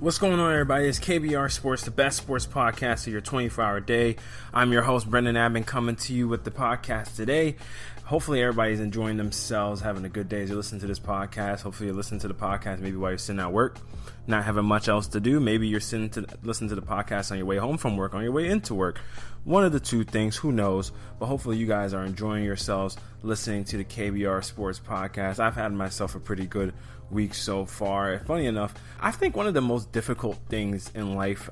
What's going on, everybody? It's KBR Sports, the best sports podcast of your 24-hour day. I'm your host, Brendan Abin, coming to you with the podcast today. Hopefully, everybody's enjoying themselves, having a good day as you listen to this podcast. Hopefully, you listen to the podcast maybe while you're sitting at work, not having much else to do. Maybe you're sitting to listen to the podcast on your way home from work, on your way into work. One of the two things, who knows? But hopefully, you guys are enjoying yourselves listening to the KBR Sports podcast. I've had myself a pretty good week so far. Funny enough, I think one of the most difficult things in life,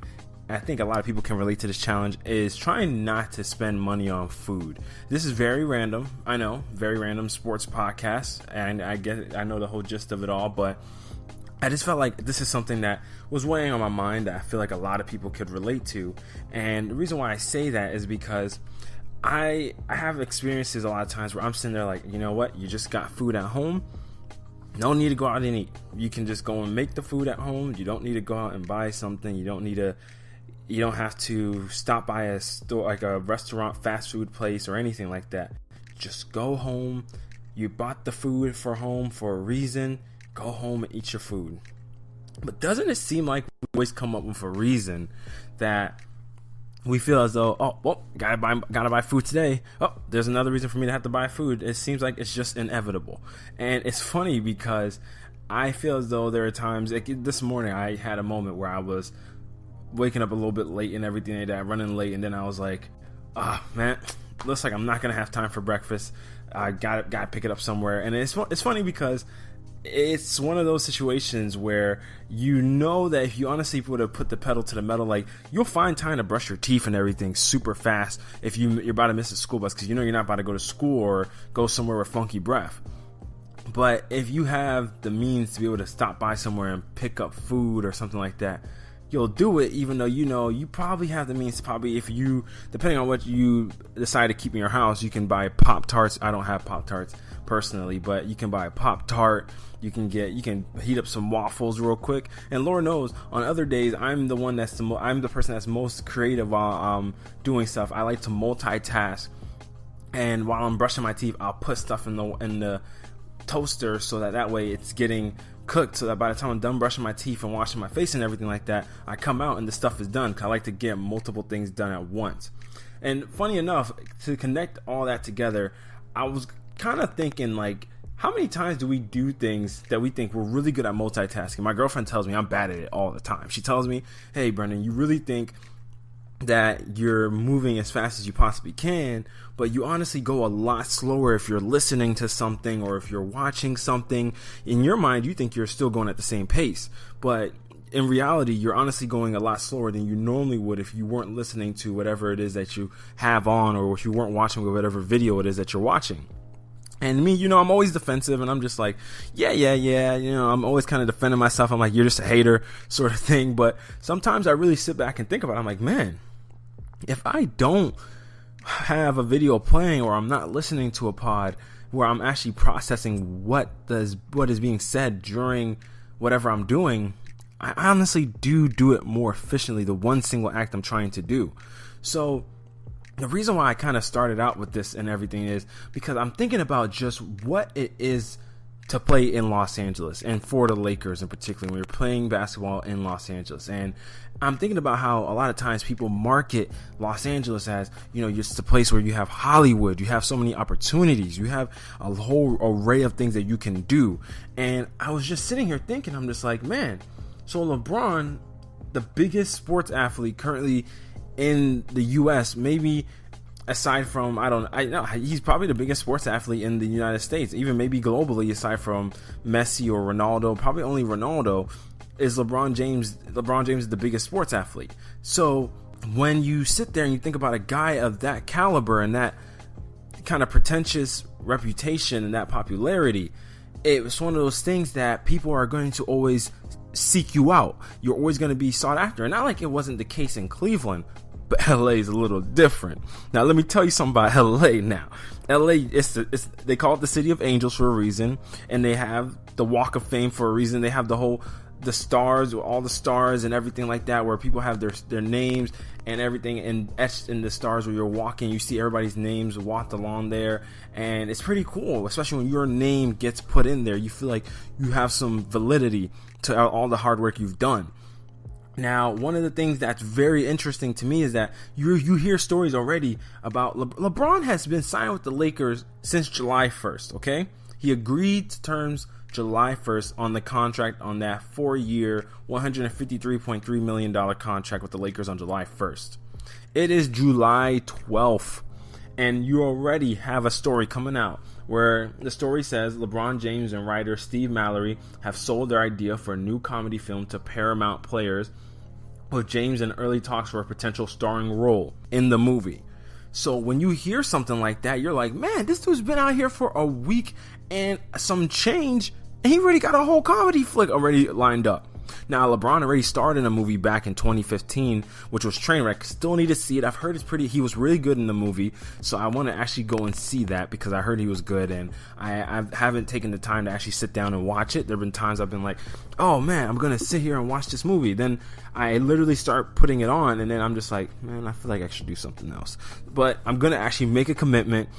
I think a lot of people can relate to this challenge, is trying not to spend money on food. This is very random, I know, very random sports podcast, and I know the whole gist of it all, but I just felt like this is something that was weighing on my mind that I feel like a lot of people could relate to. And the reason why I say that is because I have experiences a lot of times where I'm sitting there like, you know what, you just got food at home. No need to go out and eat. You can just go and make the food at home. You don't need to go out and buy something. You don't have to stop by a store, like a restaurant, fast food place or anything like that. Just go home. You bought the food for home for a reason. Go home and eat your food. But doesn't it seem like we always come up with a reason that we feel as though, oh, well, gotta buy food today. Oh, there's another reason for me to have to buy food. It seems like it's just inevitable. And it's funny because I feel as though there are times, like this morning I had a moment where I was waking up a little bit late and everything like that, running late, and then I was like, man, looks like I'm not gonna have time for breakfast. I gotta pick it up somewhere. And it's funny because it's one of those situations where you know that if you honestly would have put the pedal to the metal, like you'll find time to brush your teeth and everything super fast if you're about to miss a school bus because you know you're not about to go to school or go somewhere with funky breath. But if you have the means to be able to stop by somewhere and pick up food or something like that, you'll do it even though you know you probably have the means to probably, if you, depending on what you decide to keep in your house, you can buy Pop-Tarts. I don't have Pop-Tarts personally, but you can buy a Pop-Tart. You can heat up some waffles real quick, and Lord knows on other days I'm the person that's most creative while doing stuff. I like to multitask, and while I'm brushing my teeth, I'll put stuff in the toaster so that way it's getting cooked, so that by the time I'm done brushing my teeth and washing my face and everything like that, I come out and the stuff is done. Cause I like to get multiple things done at once. And funny enough, to connect all that together, I was kind of thinking like, how many times do we do things that we think we're really good at multitasking? My girlfriend tells me I'm bad at it all the time. She tells me, hey, Brendan, you really think that you're moving as fast as you possibly can, but you honestly go a lot slower if you're listening to something or if you're watching something. In your mind, you think you're still going at the same pace, but in reality, you're honestly going a lot slower than you normally would if you weren't listening to whatever it is that you have on, or if you weren't watching whatever video it is that you're watching. And me, you know, I'm always defensive, and I'm just like, yeah, you know, I'm always kind of defending myself. I'm like, you're just a hater sort of thing. But sometimes I really sit back and think about it. I'm like, man, if I don't have a video playing or I'm not listening to a pod where I'm actually processing what is being said during whatever I'm doing, I honestly do it more efficiently, the one single act I'm trying to do. So the reason why I kind of started out with this and everything is because I'm thinking about just what it is to play in Los Angeles, and for the Lakers in particular, when you're playing basketball in Los Angeles. And I'm thinking about how a lot of times people market Los Angeles as, you know, just a place where you have Hollywood, you have so many opportunities, you have a whole array of things that you can do. And I was just sitting here thinking, I'm just like, man, so LeBron, the biggest sports athlete currently in the U.S., maybe aside from, I know he's probably the biggest sports athlete in the United States, even maybe globally, aside from Messi or Ronaldo. Probably only Ronaldo is LeBron James. LeBron James is the biggest sports athlete. So when you sit there and you think about a guy of that caliber and that kind of pretentious reputation and that popularity, it was one of those things that people are going to always seek you out. You're always going to be sought after. And not like it wasn't the case in Cleveland, but LA is a little different. Now, let me tell you something about LA now. LA, they call it the City of Angels for a reason, and they have the Walk of Fame for a reason. They have the stars, all the stars and everything like that, where people have their names and everything and etched in the stars where you're walking. You see everybody's names walked along there, and it's pretty cool, especially when your name gets put in there. You feel like you have some validity to all the hard work you've done. Now, one of the things that's very interesting to me is that you hear stories already about LeBron has been signed with the Lakers since July 1st, okay? He agreed to terms July 1st on the contract on that 4-year, $153.3 million contract with the Lakers on July 1st. It is July 12th, and you already have a story coming out where the story says LeBron James and writer Steve Mallory have sold their idea for a new comedy film to Paramount Players, with James in early talks for a potential starring role in the movie. So when you hear something like that, you're like, man, this dude's been out here for a week and some change, and he already got a whole comedy flick already lined up. Now, LeBron already starred in a movie back in 2015, which was Trainwreck. Still need to see it. I've heard he was really good in the movie, so I want to actually go and see that because I heard he was good, and I haven't taken the time to actually sit down and watch it. There have been times I've been like, oh man, I'm going to sit here and watch this movie. Then I literally start putting it on, and then I'm just like, man, I feel like I should do something else. But I'm going to actually make a commitment.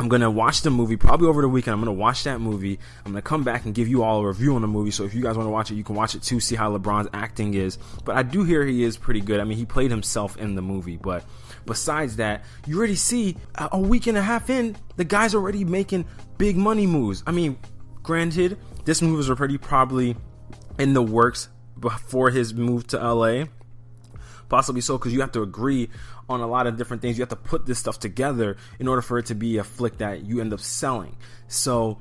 I'm going to watch the movie probably over the weekend. I'm going to watch that movie. I'm going to come back and give you all a review on the movie. So if you guys want to watch it, you can watch it too, see how LeBron's acting is. But I do hear he is pretty good. I mean, he played himself in the movie. But besides that, you already see a week and a half in, the guy's already making big money moves. I mean, granted, this move was already probably in the works before his move to LA. Possibly so, because you have to agree on a lot of different things. You have to put this stuff together in order for it to be a flick that you end up selling. So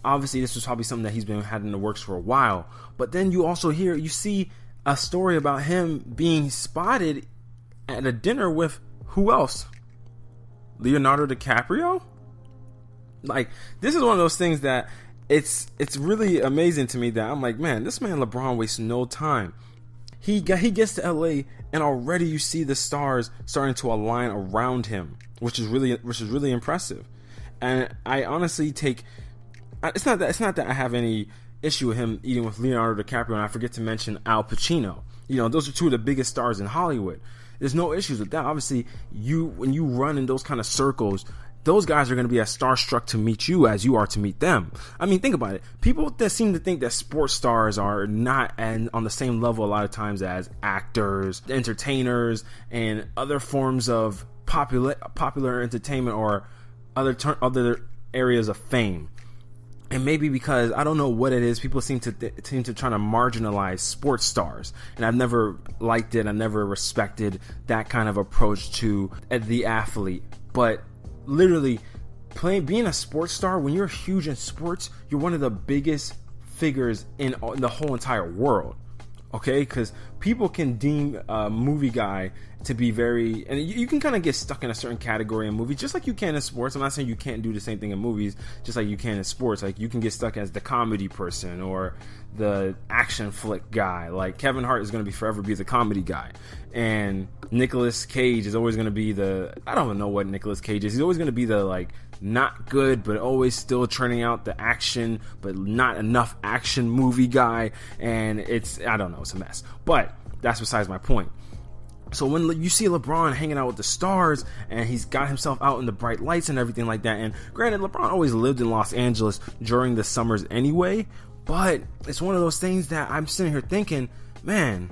obviously this was probably something that he's been had in the works for a while. But then you see a story about him being spotted at a dinner with who else? Leonardo DiCaprio? Like, this is one of those things that it's really amazing to me that I'm like, man, this man LeBron wastes no time. He gets to LA and already you see the stars starting to align around him, which is really impressive. And I honestly it's not that I have any issue with him eating with Leonardo DiCaprio, and I forget to mention Al Pacino. You know, those are two of the biggest stars in Hollywood. There's no issues with that. Obviously, when you run in those kind of circles, those guys are going to be as starstruck to meet you as you are to meet them. I mean, think about it. People that seem to think that sports stars are not on the same level a lot of times as actors, entertainers, and other forms of popular entertainment or other areas of fame. And maybe because I don't know what it is, people seem to try to marginalize sports stars, and I've never liked it. I never respected that kind of approach to the athlete. But literally, being a sports star, when you're huge in sports, you're one of the biggest figures in the whole entire world. Okay, because people can deem a movie guy to be very, and you can kind of get stuck in a certain category in movies, just like you can in sports. I'm not saying you can't do the same thing in movies, just like you can in sports. Like, you can get stuck as the comedy person or the action flick guy. Like, Kevin Hart is going to forever be the comedy guy, and Nicolas Cage is always going to be I don't even know what Nicolas Cage is. He's always going to be the, like, not good, but always still churning out the action, but not enough action movie guy. And I don't know, it's a mess. But that's besides my point. So when you see LeBron hanging out with the stars and he's got himself out in the bright lights and everything like that, and granted, LeBron always lived in Los Angeles during the summers anyway, but it's one of those things that I'm sitting here thinking, man,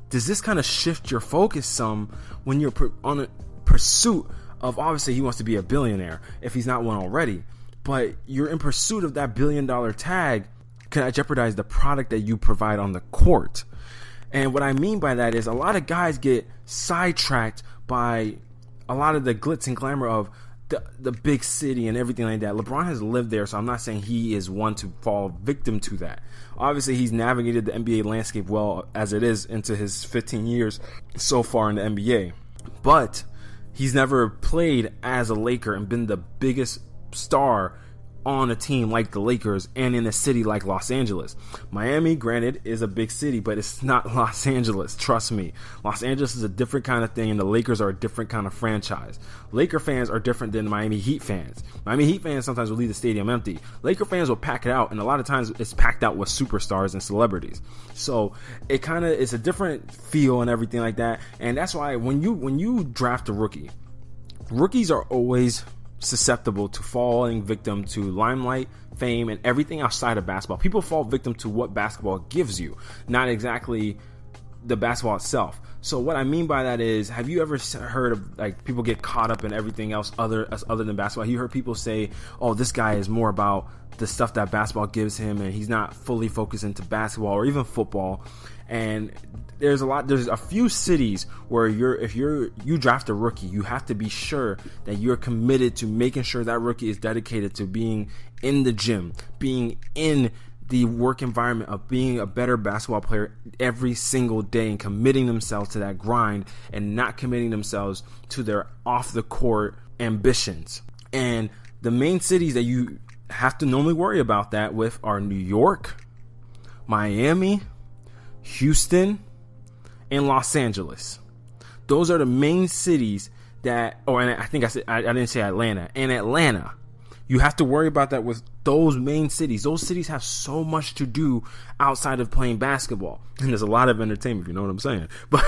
does this kind of shift your focus some when you're on a pursuit of, obviously he wants to be a billionaire if he's not one already, but you're in pursuit of that $1 billion tag. Can I jeopardize the product that you provide on the court? And what I mean by that is a lot of guys get sidetracked by a lot of the glitz and glamour of the big city and everything like that. LeBron has lived there, so I'm not saying he is one to fall victim to that. Obviously, he's navigated the NBA landscape well as it is into his 15 years so far in the NBA. But he's never played as a Laker and been the biggest star on a team like the Lakers and in a city like Los Angeles. Miami, granted, is a big city, but it's not Los Angeles. Trust me. Los Angeles is a different kind of thing, and the Lakers are a different kind of franchise. Laker fans are different than Miami Heat fans. Miami Heat fans sometimes will leave the stadium empty. Laker fans will pack it out, and a lot of times it's packed out with superstars and celebrities. So it's a different feel and everything like that. And that's why when you draft a rookie, rookies are always susceptible to falling victim to limelight, fame, and everything outside of basketball. People fall victim to what basketball gives you, not exactly the basketball itself. So what I mean by that is, have you ever heard of like people get caught up in everything else other than basketball? You heard people say, "Oh, this guy is more about the stuff that basketball gives him, and he's not fully focused into basketball or even football." And there's a few cities where if you draft a rookie, you have to be sure that you're committed to making sure that rookie is dedicated to being in the gym, being in the work environment of being a better basketball player every single day, and committing themselves to that grind and not committing themselves to their off the court ambitions. And the main cities that you have to normally worry about that with are New York, Miami, Houston, and Los Angeles. Those are the main cities that, and I think I didn't say Atlanta. And Atlanta, you have to worry about that with those main cities. Those cities have so much to do outside of playing basketball. And there's a lot of entertainment, if you know what I'm saying. But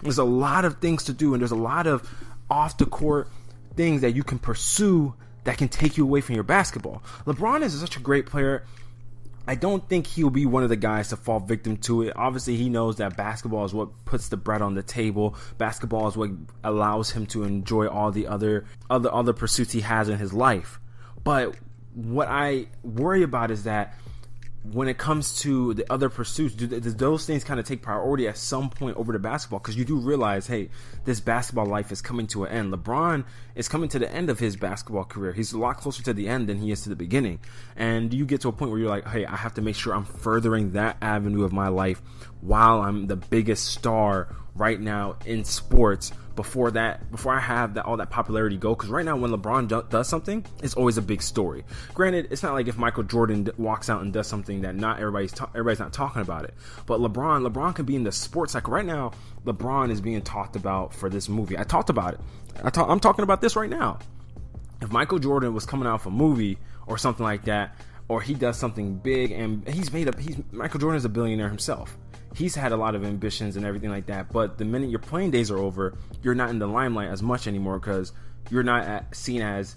there's a lot of things to do, and there's a lot of off the court things that you can pursue that can take you away from your basketball. LeBron is such a great player. I don't think he'll be one of the guys to fall victim to it. Obviously, he knows that basketball is what puts the bread on the table. Basketball is what allows him to enjoy all the other pursuits he has in his life. But what I worry about is that when it comes to the other pursuits, do those things kind of take priority at some point over the basketball? Because you do realize, hey, this basketball life is coming to an end. LeBron is coming to the end of his basketball career. He's a lot closer to the end than he is to the beginning. And you get to a point where you're like, hey, I have to make sure I'm furthering that avenue of my life while I'm the biggest star right now in sports before I have all that popularity go. Because right now, when LeBron does something, it's always a big story. Granted, it's not like if Michael Jordan walks out and does something that not everybody's not talking about it. But LeBron can be in the sports cycle right now. LeBron is being talked about for this movie. I talked about it. I'm talking about this right now. If Michael Jordan was coming out with a movie or something like that, or he does something big, and Michael Jordan is a billionaire himself. He's had a lot of ambitions and everything like that, but the minute your playing days are over, you're not in the limelight as much anymore because you're not seen as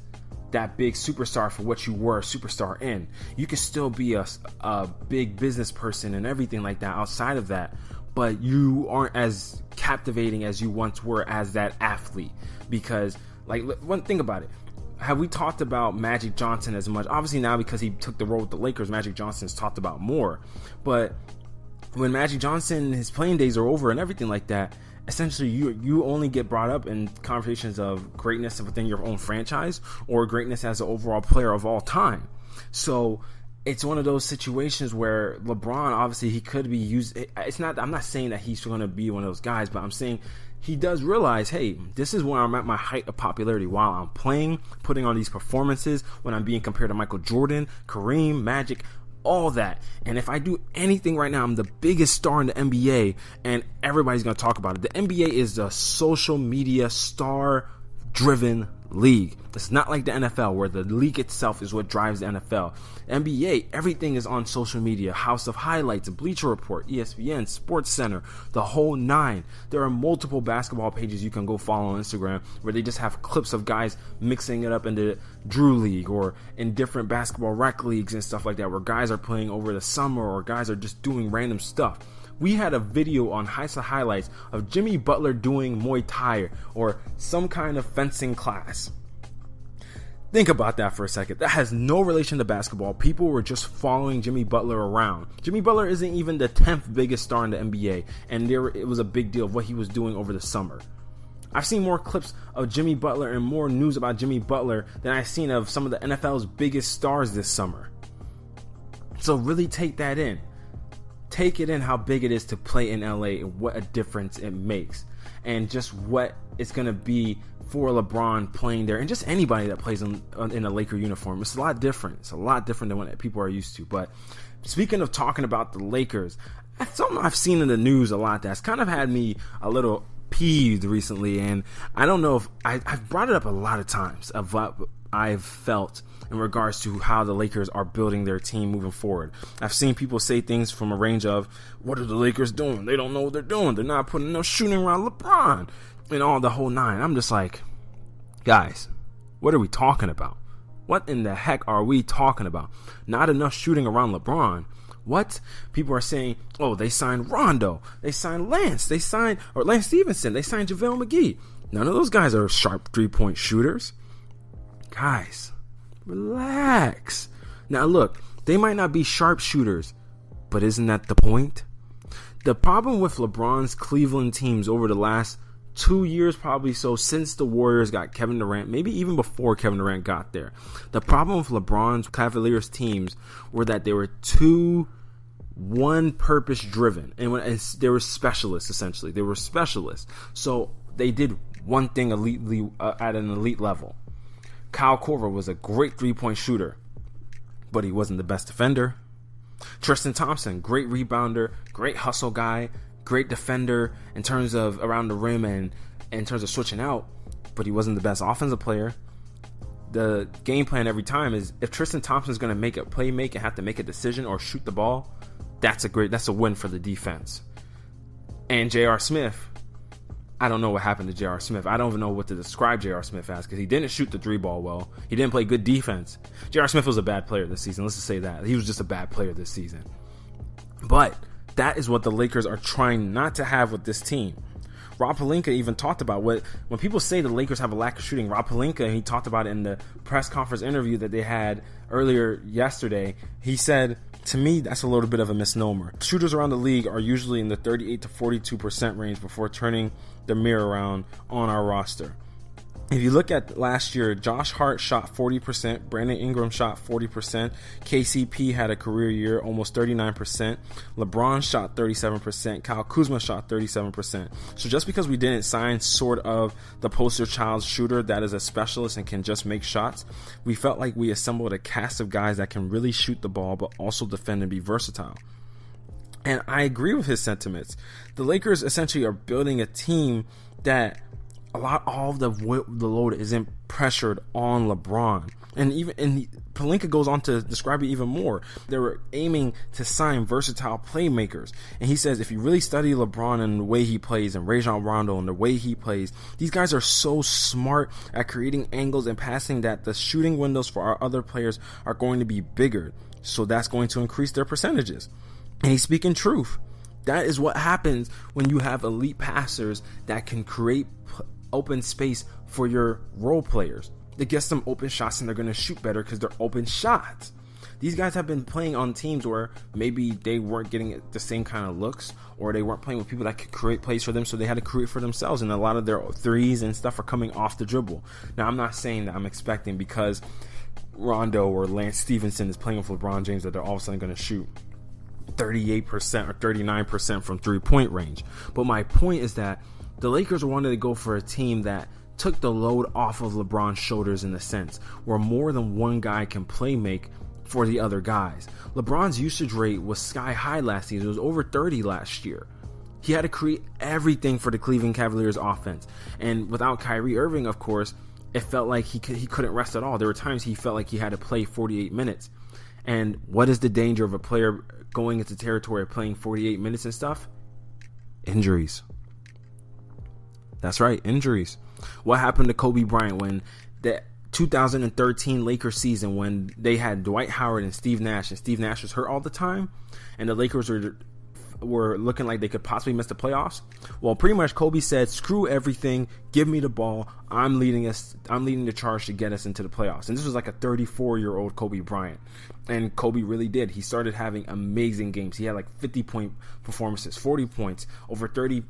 that big superstar for what you were a superstar in. You can still be a big business person and everything like that outside of that, but you aren't as captivating as you once were as that athlete. Because, like, one thing about it, have we talked about Magic Johnson as much? Obviously now, because he took the role with the Lakers, Magic Johnson's talked about more. But when Magic Johnson, his playing days are over and everything like that, essentially you only get brought up in conversations of greatness within your own franchise or greatness as an overall player of all time. So it's one of those situations where LeBron, obviously, he could be used. I'm not saying that he's going to be one of those guys, but I'm saying he does realize, hey, this is where I'm at my height of popularity while I'm playing, putting on these performances, when I'm being compared to Michael Jordan, Kareem, Magic, all that. And if I do anything right now, I'm the biggest star in the NBA, and everybody's going to talk about it. The NBA is the social media star-driven league. It's not like the NFL, where the league itself is what drives the NFL. NBA, everything is on social media. House of Highlights, Bleacher Report, ESPN, Sports Center, the whole nine. There are multiple basketball pages you can go follow on Instagram where they just have clips of guys mixing it up into Drew League or in different basketball rec leagues and stuff like that, where guys are playing over the summer or guys are just doing random stuff. We had a video on House of Highlights of Jimmy Butler doing Muay Thai or some kind of fencing class. Think about that for a second. That has no relation to basketball. People were just following Jimmy Butler around. Jimmy Butler isn't even the 10th biggest star in the NBA, and it was a big deal of what he was doing over the summer. I've seen more clips of Jimmy Butler and more news about Jimmy Butler than I've seen of some of the NFL's biggest stars this summer. So really take that in. Take it in how big it is to play in LA and what a difference it makes. And just what it's going to be for LeBron playing there, and just anybody that plays in a Laker uniform. It's a lot different. It's a lot different than what people are used to. But speaking of talking about the Lakers, that's something I've seen in the news a lot that's kind of had me a little peeved recently. And I don't know if I've brought it up a lot of times of what I've felt in regards to how the Lakers are building their team moving forward. I've seen people say things from a range of, what are the Lakers doing? They don't know what they're doing. They're not putting enough shooting around LeBron and all the whole nine. I'm just like, guys, what are we talking about? What in the heck are we talking about? Not enough shooting around LeBron. What? People are saying, oh, they signed Rondo, they signed Lance Stevenson, they signed JaVale McGee. None of those guys are sharp 3-point shooters. Guys, relax. Now look, they might not be sharp shooters, but isn't that the point? The problem with LeBron's Cleveland teams over the last 2 years, probably so, since the Warriors got Kevin Durant, maybe even before Kevin Durant got there, the problem with LeBron's Cavaliers teams were that they were too one-purpose driven, and they were specialists, essentially. They were specialists. So they did one thing elitely, at an elite level. Kyle Korver was a great 3-point shooter, but he wasn't the best defender. Tristan Thompson, great rebounder, great hustle guy, great defender in terms of around the rim and in terms of switching out, but he wasn't the best offensive player. The game plan every time is, if Tristan Thompson is going to make a play, and have to make a decision or shoot the ball, that's a win for the defense. And J.R. Smith, I don't know what happened to J.R. Smith. I don't even know what to describe J.R. Smith as, because he didn't shoot the 3-ball well. He didn't play good defense. J.R. Smith was a bad player this season. Let's just say that. He was just a bad player this season. But that is what the Lakers are trying not to have with this team. Rob Pelinka even talked about when people say the Lakers have a lack of shooting. Rob Pelinka, he talked about it in the press conference interview that they had earlier yesterday. He said, to me, that's a little bit of a misnomer. Shooters around the league are usually in the 38 to 42% range before turning the mirror around on our roster. If you look at last year, Josh Hart shot 40%, Brandon Ingram shot 40%, KCP had a career year, almost 39%, LeBron shot 37%, Kyle Kuzma shot 37%. So just because we didn't sign sort of the poster child shooter that is a specialist and can just make shots, we felt like we assembled a cast of guys that can really shoot the ball but also defend and be versatile. And I agree with his sentiments. The Lakers essentially are building a team that all of the load isn't pressured on LeBron. And Pelinka goes on to describe it even more. They were aiming to sign versatile playmakers. And he says, if you really study LeBron and the way he plays, and Rajon Rondo and the way he plays, these guys are so smart at creating angles and passing that the shooting windows for our other players are going to be bigger. So that's going to increase their percentages. And he's speaking truth. That is what happens when you have elite passers that can create open space for your role players. It gets them open shots, and they're going to shoot better because they're open shots. These guys have been playing on teams where maybe they weren't getting the same kind of looks, or they weren't playing with people that could create plays for them, so they had to create for themselves, and a lot of their threes and stuff are coming off the dribble. Now, I'm not saying that I'm expecting because Rondo or Lance Stevenson is playing with LeBron James that they're all of a sudden going to shoot 38% or 39% from 3-point range. But my point is that the Lakers wanted to go for a team that took the load off of LeBron's shoulders, in the sense where more than one guy can play make for the other guys. LeBron's usage rate was sky high last season. It was over 30 last year. He had to create everything for the Cleveland Cavaliers offense. And without Kyrie Irving, of course, it felt like he couldn't rest at all. There were times he felt like he had to play 48 minutes. And what is the danger of a player going into territory playing 48 minutes and stuff? Injuries. That's right, injuries. What happened to Kobe Bryant when the 2013 Lakers season, when they had Dwight Howard and Steve Nash was hurt all the time, and the Lakers were looking like they could possibly miss the playoffs? Well, pretty much Kobe said, screw everything, give me the ball, I'm leading the charge to get us into the playoffs. And this was like a 34-year-old Kobe Bryant. And Kobe really did. He started having amazing games. He had like 50-point performances, 40 points, over 30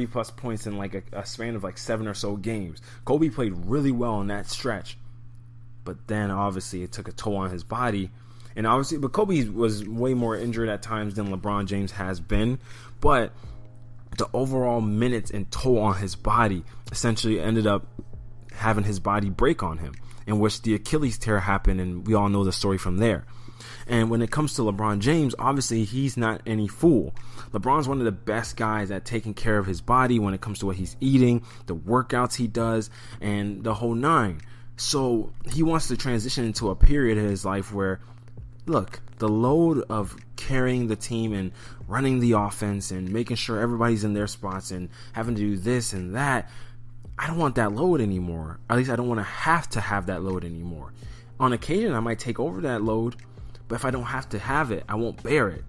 plus points in like a span of like 7 or so games. Kobe played really well in that stretch. But then obviously it took a toll on his body. And obviously, but Kobe was way more injured at times than LeBron James has been. But the overall minutes and toll on his body essentially ended up having his body break on him, in which the Achilles tear happened, and we all know the story from there. And when it comes to LeBron James, obviously he's not any fool. LeBron's one of the best guys at taking care of his body when it comes to what he's eating, the workouts he does, and the whole nine. So he wants to transition into a period in his life where, look, the load of carrying the team and running the offense and making sure everybody's in their spots and having to do this and that, I don't want that load anymore. At least I don't want to have that load anymore. On occasion, I might take over that load, but if I don't have to have it, I won't bear it.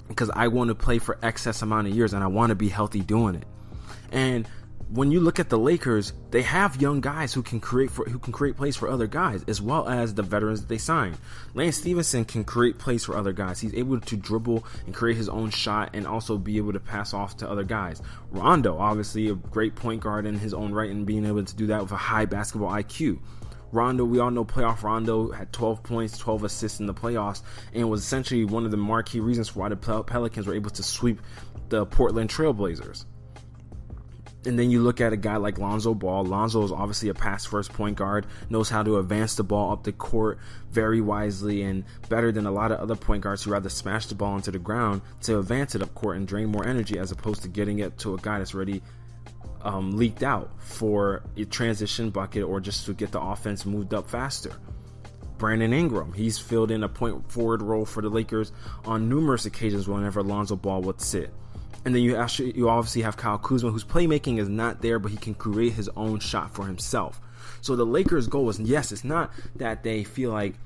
because I want to play for excess amount of years and I want to be healthy doing it. And when you look at the Lakers, they have young guys who can create plays for other guys, as well as the veterans that they signed. Lance Stevenson can create plays for other guys. He's able to dribble and create his own shot and also be able to pass off to other guys. Rondo, obviously a great point guard in his own right and being able to do that with a high basketball IQ. Rondo, we all know playoff Rondo had 12 points, 12 assists in the playoffs, and was essentially one of the marquee reasons for why the Pelicans were able to sweep the Portland Trailblazers. And then you look at a guy like Lonzo Ball. Lonzo is obviously a pass-first point guard, knows how to advance the ball up the court very wisely and better than a lot of other point guards who rather smash the ball into the ground to advance it up court and drain more energy as opposed to getting it to a guy that's already leaked out for a transition bucket or just to get the offense moved up faster. Brandon Ingram, he's filled in a point forward role for the Lakers on numerous occasions whenever Lonzo Ball would sit. And then you obviously have Kyle Kuzma, whose playmaking is not there, but he can create his own shot for himself. So the Lakers' goal is, yes, it's not that they feel like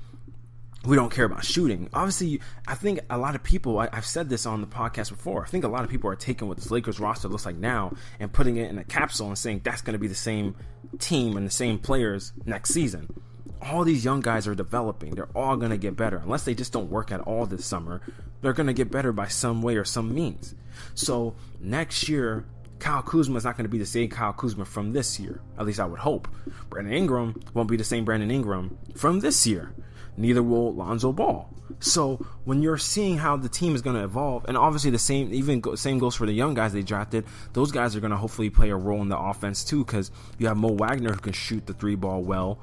we don't care about shooting. Obviously, I think a lot of people, I've said this on the podcast before, I think a lot of people are taking what this Lakers roster looks like now and putting it in a capsule and saying that's going to be the same team and the same players next season. All these young guys are developing. They're all going to get better. Unless they just don't work at all this summer, they're going to get better by some way or some means. So next year, Kyle Kuzma is not going to be the same Kyle Kuzma from this year. At least I would hope. Brandon Ingram won't be the same Brandon Ingram from this year. Neither will Lonzo Ball. So when you're seeing how the team is going to evolve, and obviously the same goes for the young guys they drafted, those guys are going to hopefully play a role in the offense too, because you have Mo Wagner who can shoot the three ball well.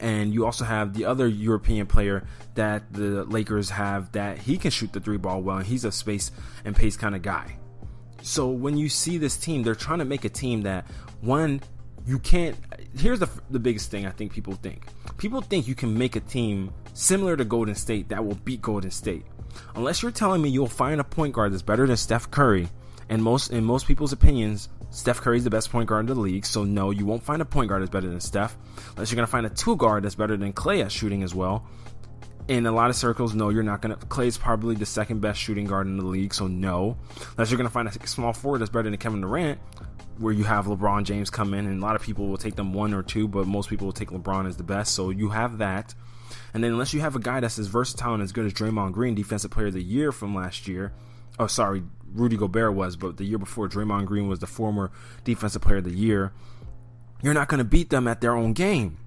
And you also have the other European player that the Lakers have that he can shoot the three ball well, and he's a space and pace kind of guy. So when you see this team, they're trying to make a team that, one, you can't. Here's the biggest thing I think people think. People think you can make a team similar to Golden State that will beat Golden State. Unless you're telling me you'll find a point guard that's better than Steph Curry, and in most people's opinions, Steph Curry is the best point guard in the league, so no, you won't find a point guard that's better than Steph. Unless you're going to find a two guard that's better than Klay at shooting as well. In a lot of circles, no, you're not going to. Klay is probably the second best shooting guard in the league, so no. Unless you're going to find a small forward that's better than Kevin Durant, where you have LeBron James come in, and a lot of people will take them one or two, but most people will take LeBron as the best, so you have that. And then unless you have a guy that's as versatile and as good as Draymond Green, Defensive Player of the Year from last year. Oh, sorry, Rudy Gobert was, but the year before, Draymond Green was the former Defensive Player of the Year. You're not going to beat them at their own game.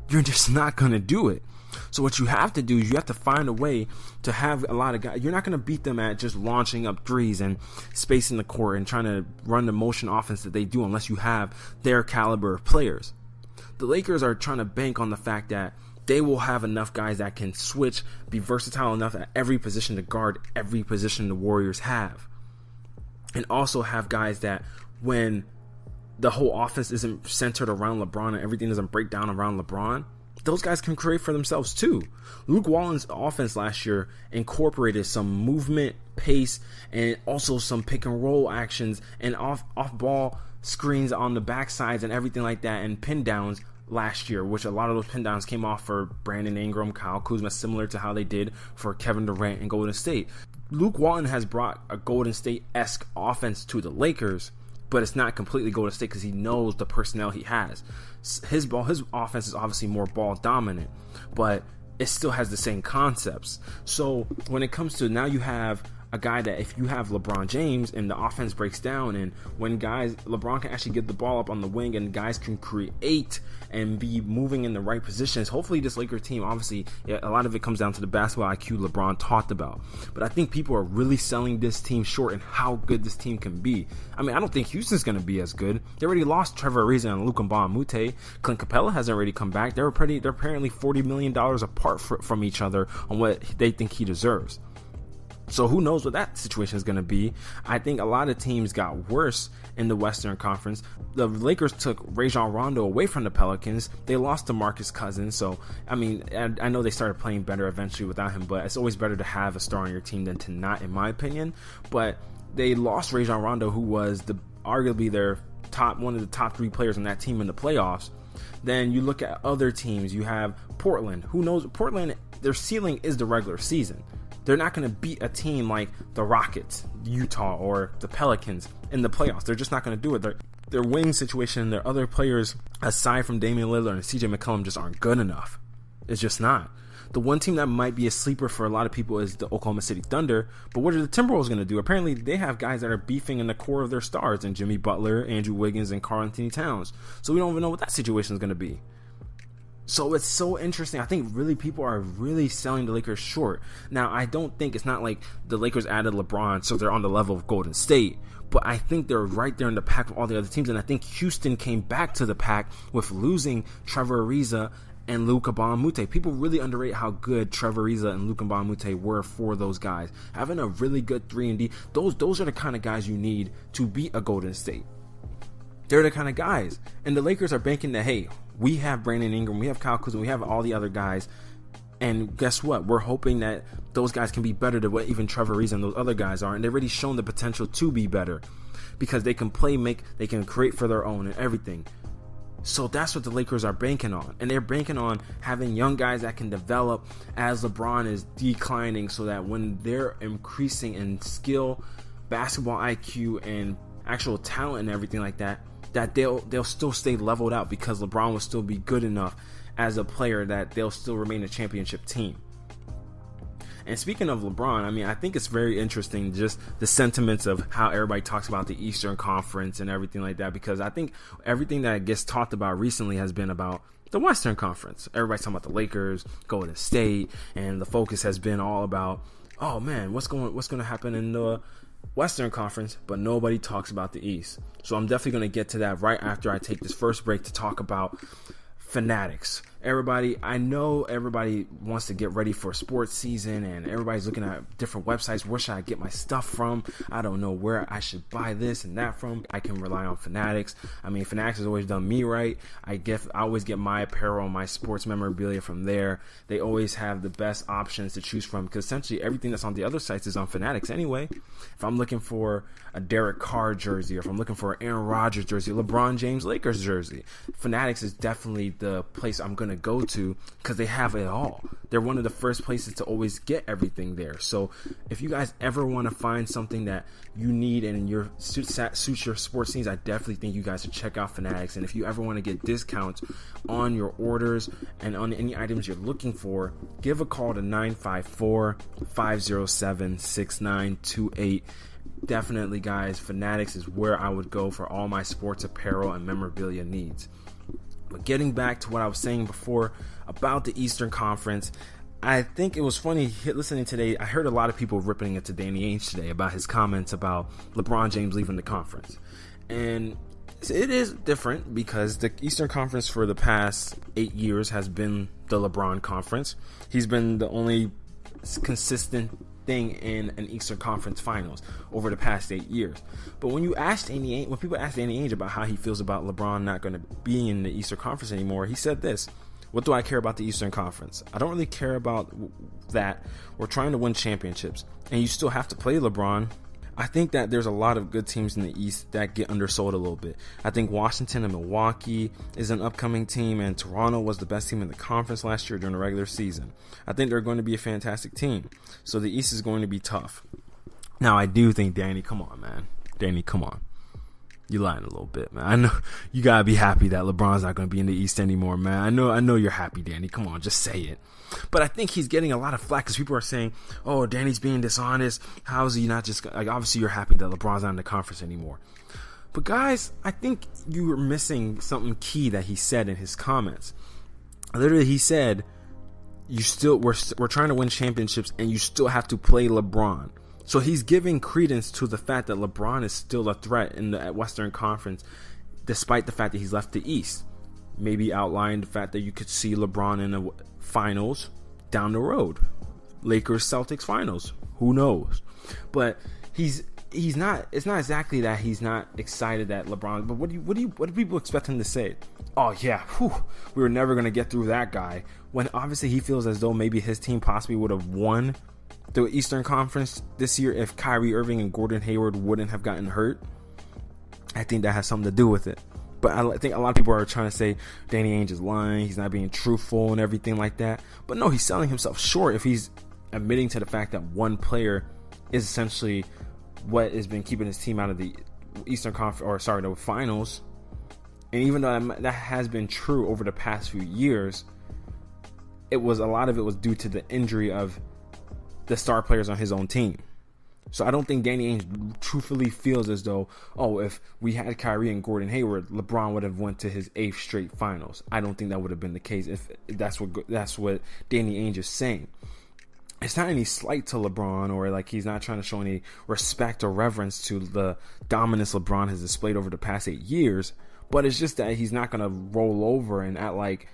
You're just not going to do it. So what you have to do is you have to find a way to have a lot of guys. You're not going to beat them at just launching up threes and spacing the court and trying to run the motion offense that they do unless you have their caliber of players. The Lakers are trying to bank on the fact that they will have enough guys that can switch, be versatile enough at every position to guard every position the Warriors have. And also have guys that when the whole offense isn't centered around LeBron and everything doesn't break down around LeBron, those guys can create for themselves too. Luke Walton's offense last year incorporated some movement, pace, and also some pick and roll actions and off ball screens on the backsides and everything like that, and pin downs last year, which a lot of those pin downs came off for Brandon Ingram, Kyle Kuzma, similar to how they did for Kevin Durant and Golden State. Luke Walton has brought a Golden State-esque offense to the Lakers, but it's not completely Golden State because he knows the personnel he has. His offense is obviously more ball dominant, but it still has the same concepts. So when it comes to now, you have a guy that if you have LeBron James and the offense breaks down, and when LeBron can actually get the ball up on the wing and guys can create and be moving in the right positions, hopefully this Lakers team, obviously a lot of it comes down to the basketball IQ LeBron talked about. But I think people are really selling this team short and how good this team can be. I mean, I don't think Houston's going to be as good. They already lost Trevor Ariza and Luka Mbamute. Clint Capella hasn't already come back. They're apparently $40 million apart from each other on what they think he deserves. So who knows what that situation is going to be. I think a lot of teams got worse in the Western Conference. The Lakers took Rajon Rondo away from the Pelicans. They lost to Marcus Cousins. So, I mean, I know they started playing better eventually without him, but it's always better to have a star on your team than to not, in my opinion. But they lost Rajon Rondo, who was arguably their one of the top three players on that team in the playoffs. Then you look at other teams. You have Portland. Who knows? Portland, their ceiling is the regular season. They're not going to beat a team like the Rockets, Utah, or the Pelicans in the playoffs. They're just not going to do it. Their winning situation, their other players, aside from Damian Lillard and CJ McCollum, just aren't good enough. It's just not. The one team that might be a sleeper for a lot of people is the Oklahoma City Thunder. But what are the Timberwolves going to do? Apparently, they have guys that are beefing in the core of their stars, and Jimmy Butler, Andrew Wiggins, and Karl-Anthony Towns. So we don't even know what that situation is going to be. So it's so interesting. I think really people are really selling the Lakers short. Now, I don't think it's not like the Lakers added LeBron, so they're on the level of Golden State. But I think they're right there in the pack with all the other teams. And I think Houston came back to the pack with losing Trevor Ariza and Luka Bonmute. People really underrate how good Trevor Ariza and Luka Bonmute were for those guys. Having a really good 3-and-D, those are the kind of guys you need to beat a Golden State. They're the kind of guys. And the Lakers are banking that, hey, we have Brandon Ingram, we have Kyle Kuzma, we have all the other guys. And guess what? We're hoping that those guys can be better than what even Trevor Ariza and those other guys are. And they've already shown the potential to be better because they can play, they can create for their own and everything. So that's what the Lakers are banking on. And they're banking on having young guys that can develop as LeBron is declining, so that when they're increasing in skill, basketball IQ, and actual talent and everything like that, that they'll still stay leveled out because LeBron will still be good enough as a player that they'll still remain a championship team. And speaking of LeBron, I mean, I think it's very interesting just the sentiments of how everybody talks about the Eastern Conference and everything like that, because I think everything that gets talked about recently has been about the Western Conference. Everybody's talking about the Lakers, Golden State, and the focus has been all about, oh man, what's going to happen in the Western Conference, but nobody talks about the East. So I'm definitely going to get to that right after I take this first break to talk about Fanatics. I know everybody wants to get ready for sports season, and everybody's looking at different websites. Where should I get my stuff from? I don't know where I should buy this and that from. I can rely on Fanatics. I mean, Fanatics has always done me right. I always get my apparel and my sports memorabilia from there. They always have the best options to choose from, because essentially everything that's on the other sites is on Fanatics anyway. If I'm looking for a Derek Carr jersey, or if I'm looking for an Aaron Rodgers jersey, LeBron James Lakers jersey, Fanatics is definitely the place I'm going to go to, because they have it all. They're one of the first places to always get everything there. So if you guys ever want to find something that you need and your suits your sports needs, I definitely think you guys should check out Fanatics. And if you ever want to get discounts on your orders and on any items you're looking for, give a call to 954-507-6928. Definitely, guys, Fanatics is where I would go for all my sports apparel and memorabilia needs. But getting back to what I was saying before about the Eastern Conference, I think it was funny listening today. I heard a lot of people ripping into Danny Ainge today about his comments about LeBron James leaving the conference. And it is different because the Eastern Conference for the past 8 years has been the LeBron Conference. He's been the only consistent thing in an Eastern Conference Finals over the past 8 years. But when people ask Danny Ainge about how he feels about LeBron not going to be in the Eastern Conference anymore, he said this: "What do I care about the Eastern Conference? I don't really care about that. We're trying to win championships, and you still have to play LeBron." I think that there's a lot of good teams in the East that get undersold a little bit. I think Washington and Milwaukee is an upcoming team, and Toronto was the best team in the conference last year during the regular season. I think they're going to be a fantastic team. So the East is going to be tough. Now, I do think, Danny, come on, man. Danny, come on. You're lying a little bit, man. I know you got to be happy that LeBron's not going to be in the East anymore, man. I know you're happy, Danny. Come on, just say it. But I think he's getting a lot of flack because people are saying, oh, Danny's being dishonest. How is he not just, like, obviously you're happy that LeBron's not in the conference anymore. But guys, I think you were missing something key that he said in his comments. Literally, he said, we're trying to win championships and you still have to play LeBron. So he's giving credence to the fact that LeBron is still a threat in the Western Conference, despite the fact that he's left the East. Maybe outline the fact that you could see LeBron in the finals down the road. Lakers-Celtics finals. Who knows? But he's not. It's not exactly that he's not excited that LeBron. But what do people expect him to say? Oh yeah, we were never gonna get through that guy. When obviously he feels as though maybe his team possibly would have won the Eastern Conference this year if Kyrie Irving and Gordon Hayward wouldn't have gotten hurt. I think that has something to do with it. But I think a lot of people are trying to say Danny Ainge is lying, he's not being truthful and everything like that. But no, he's selling himself short if he's admitting to the fact that one player is essentially what has been keeping his team out of the the finals. And even though that has been true over the past few years, a lot of it was due to the injury of the star players on his own team. So I don't think Danny Ainge truthfully feels as though, if we had Kyrie and Gordon Hayward, LeBron would have went to his 8th straight finals. I don't think that would have been the case if that's what Danny Ainge is saying. It's not any slight to LeBron, or like he's not trying to show any respect or reverence to the dominance LeBron has displayed over the past 8 years, but it's just that he's not going to roll over and act like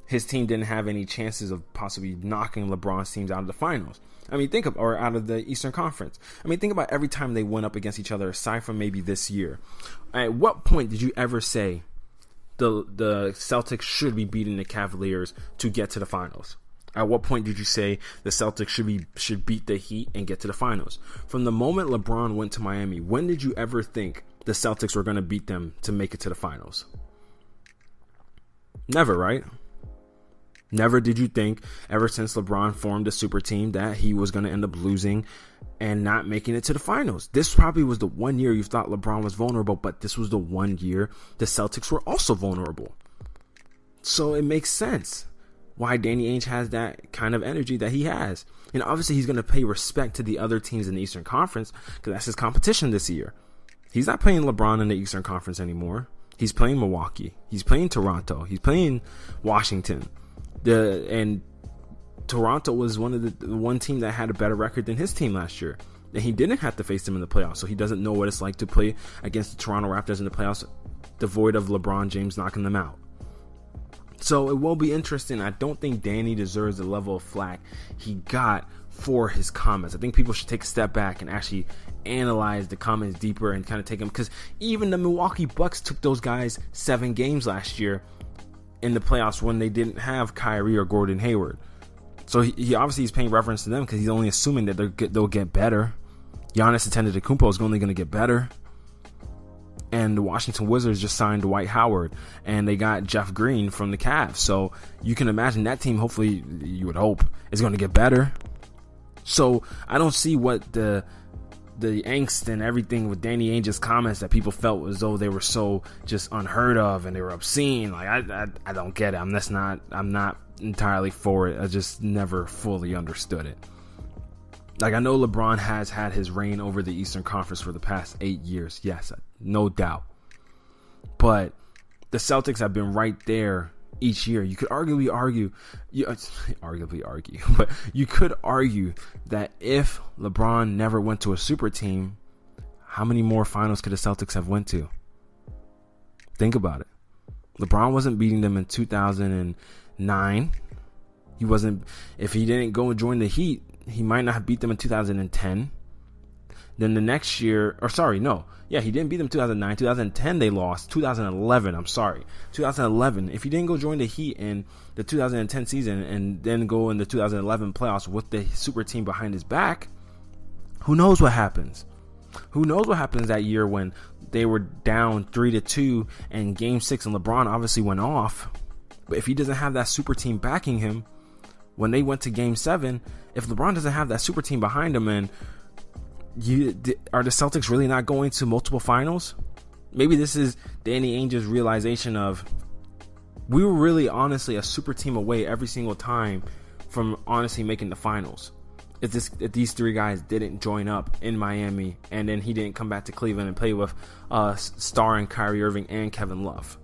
his team didn't have any chances of possibly knocking LeBron's teams out of the finals. I mean, or out of the Eastern Conference. I mean, think about every time they went up against each other, aside from maybe this year. At what point did you ever say the Celtics should be beating the Cavaliers to get to the finals? At what point did you say the Celtics should beat the Heat and get to the finals? From the moment LeBron went to Miami, when did you ever think the Celtics were going to beat them to make it to the finals? Never, right? Never did you think, ever since LeBron formed a super team, that he was going to end up losing and not making it to the finals. This probably was the one year you thought LeBron was vulnerable, but this was the one year the Celtics were also vulnerable. So it makes sense why Danny Ainge has that kind of energy that he has. And obviously he's going to pay respect to the other teams in the Eastern Conference because that's his competition this year. He's not playing LeBron in the Eastern Conference anymore. He's playing Milwaukee. He's playing Toronto. He's playing Washington. And Toronto was one team that had a better record than his team last year. And he didn't have to face them in the playoffs, so he doesn't know what it's like to play against the Toronto Raptors in the playoffs, devoid of LeBron James knocking them out. So it will be interesting. I don't think Danny deserves the level of flack he got for his comments. I think people should take a step back and actually analyze the comments deeper and kind of take them, because even the Milwaukee Bucks took those guys 7 games last year in the playoffs when they didn't have Kyrie or Gordon Hayward. So he obviously is paying reference to them because he's only assuming that they'll get better. Giannis Antetokounmpo is only going to get better. And the Washington Wizards just signed Dwight Howard, and they got Jeff Green from the Cavs. So you can imagine that team, hopefully, you would hope, is going to get better. So I don't see what the angst and everything with Danny Ainge's comments that people felt as though they were so just unheard of and they were obscene. Like I don't get it. I'm not entirely for it. I just never fully understood it. Like, I know LeBron has had his reign over the Eastern Conference for the past 8 years. Yes, no doubt. But the Celtics have been right there each year. You could arguably argue, but you could argue that if LeBron never went to a super team, how many more finals could the Celtics have went to? Think about it. LeBron wasn't beating them in 2009. He wasn't. If he didn't go and join the Heat, he might not have beat them in 2010. Then the next year, he didn't beat them in 2009. 2010 they lost. 2011. If he didn't go join the Heat in the 2010 season and then go in the 2011 playoffs with the super team behind his back, who knows what happens? Who knows what happens that year when they were down 3-2 in Game 6 and LeBron obviously went off. But if he doesn't have that super team backing him, when they went to Game 7, if LeBron doesn't have that super team behind him, and are the Celtics really not going to multiple finals? Maybe this is Danny Ainge's realization of, we were really honestly a super team away every single time from honestly making the finals. If these 3 guys didn't join up in Miami and then he didn't come back to Cleveland and play with starring Kyrie Irving and Kevin Love.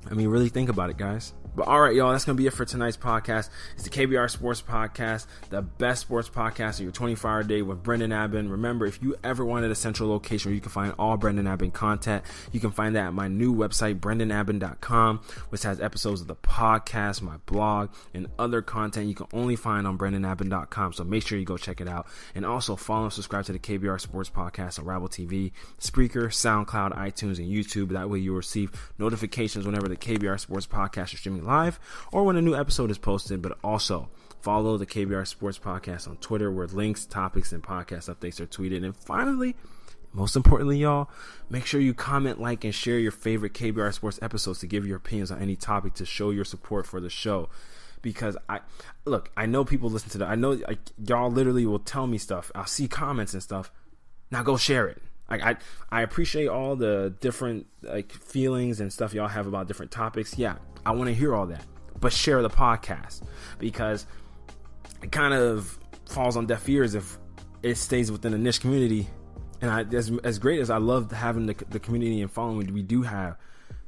I mean, really think about it, guys. But all right, y'all, that's going to be it for tonight's podcast. It's the KBR Sports Podcast, the best sports podcast of your 24-hour day with Brendan Abbin. Remember, if you ever wanted a central location where you can find all Brendan Abbin content, you can find that at my new website, brendanabbin.com, which has episodes of the podcast, my blog, and other content you can only find on brendanabbin.com. So make sure you go check it out. And also follow and subscribe to the KBR Sports Podcast on Rabble TV, Spreaker, SoundCloud, iTunes, and YouTube. That way you'll receive notifications whenever the KBR Sports Podcast is streaming live or when a new episode is posted. But also follow the KBR Sports Podcast on Twitter, where links, topics, and podcast updates are tweeted. And finally, most importantly, y'all, make sure you comment, like, and share your favorite KBR Sports episodes to give your opinions on any topic to show your support for the show. because I know people listen to that. I know y'all literally will tell me stuff. I'll see comments and stuff. Now go share it. I appreciate all the different feelings and stuff y'all have about different topics. Yeah, I want to hear all that. But share the podcast, because it kind of falls on deaf ears if it stays within a niche community. And as great as I love having the community and following we do have,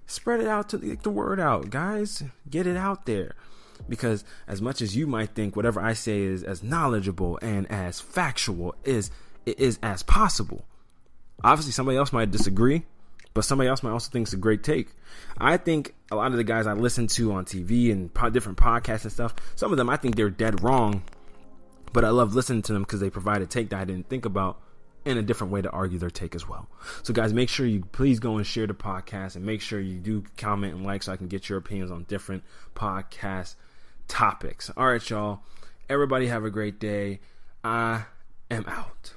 spread it out, to get the word out, guys. Get it out there. Because as much as you might think whatever I say is as knowledgeable and as factual it is as possible. Obviously, somebody else might disagree, but somebody else might also think it's a great take. I think a lot of the guys I listen to on TV and different podcasts and stuff, some of them I think they're dead wrong, but I love listening to them because they provide a take that I didn't think about and a different way to argue their take as well. So guys, make sure you please go and share the podcast, and make sure you do comment and like so I can get your opinions on different podcast topics. All right, y'all. Everybody have a great day. I am out.